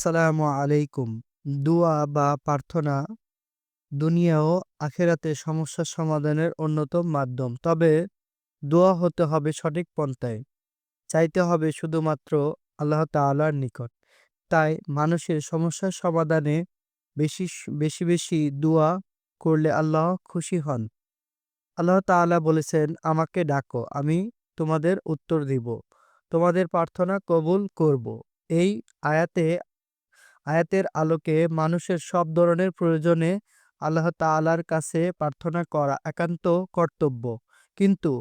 আসসালামু আলাইকুম। দোয়া বা প্রার্থনা দুনিয়া ও আখিরাতে সমস্যার সমাধানের অন্যতম মাধ্যম। তবে দোয়া হতে হবে সঠিক পন্থায়। চাইতে হবে শুধুমাত্র আল্লাহ তাআলার নিকট। তাই মানুষের সমস্যার সমাধানে বেশি দোয়া করলে আল্লাহ খুশি হন। আল্লাহ তাআলা বলেছেন, আমাকে ডাকো, আমি তোমাদের উত্তর দিব। তোমাদের প্রার্থনা কবুল করব। এই আয়াতে আয়াতের আলোকে মানুষের সব ধরনের প্রয়োজনে আল্লাহ তাআলার কাছে প্রার্থনা করা একান্ত কর্তব্য। কিন্তু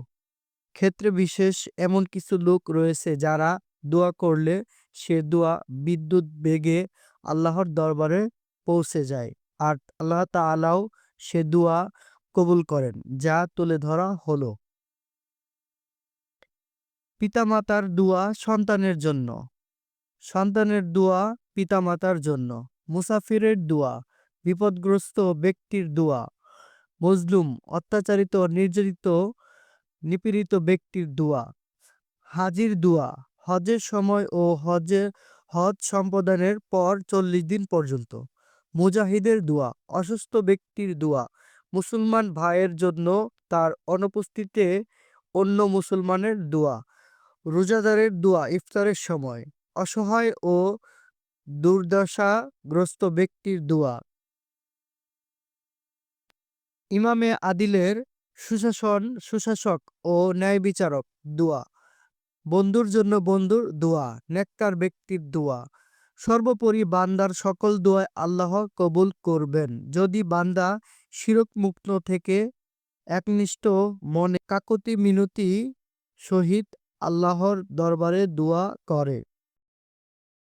ক্ষেত্রে বিশেষ এমন কিছু লোক রয়েছে যারা দোয়া করলে সে দোয়া বিদ্যুৎ বেগে আল্লাহর দরবারে পৌঁছে যায়। আর আল্লাহ তাআলাও সে দোয়া কবুল করেন, যা তুলে ধরা হলো। পিতামাতার দোয়া সন্তানের জন্য। সন্তানের দোয়া পিতামাতার জন্য। মুসাফিরের দোয়া, বিপদগ্রস্ত ব্যক্তির দোয়া, মজলুম, অত্যাচারিত, নির্যাতিত, নিপীড়িত ব্যক্তির দোয়া, হাজির দোয়া, হজের সময় ও হজ সম্পাদনের পর ৪০ দিন পর্যন্ত। মুজাহিদের দোয়া, অসুস্থ ব্যক্তির দোয়া, মুসলমান ভাইয়ের জন্য তার অনুপস্থিতিতে অন্য মুসলমানের দোয়া, রোজাদারের দোয়া ইফতারের সময়, অসহায় ও দুর্দশাগ্রস্ত ব্যক্তির দোয়া, ইমামে আদিলের সুশাসক ও ন্যায় বিচারক দোয়া, বন্ধুর জন্য বন্ধুর দোয়া, নেককার ব্যক্তির দোয়া। সর্বোপরি বান্দার সকল দোয়া আল্লাহ কবুল করবেন যদি বান্দা শিরক মুক্ত থেকে একনিষ্ঠ মনে কাকুতি মিনতি সহিত আল্লাহর দরবারে দোয়া করে।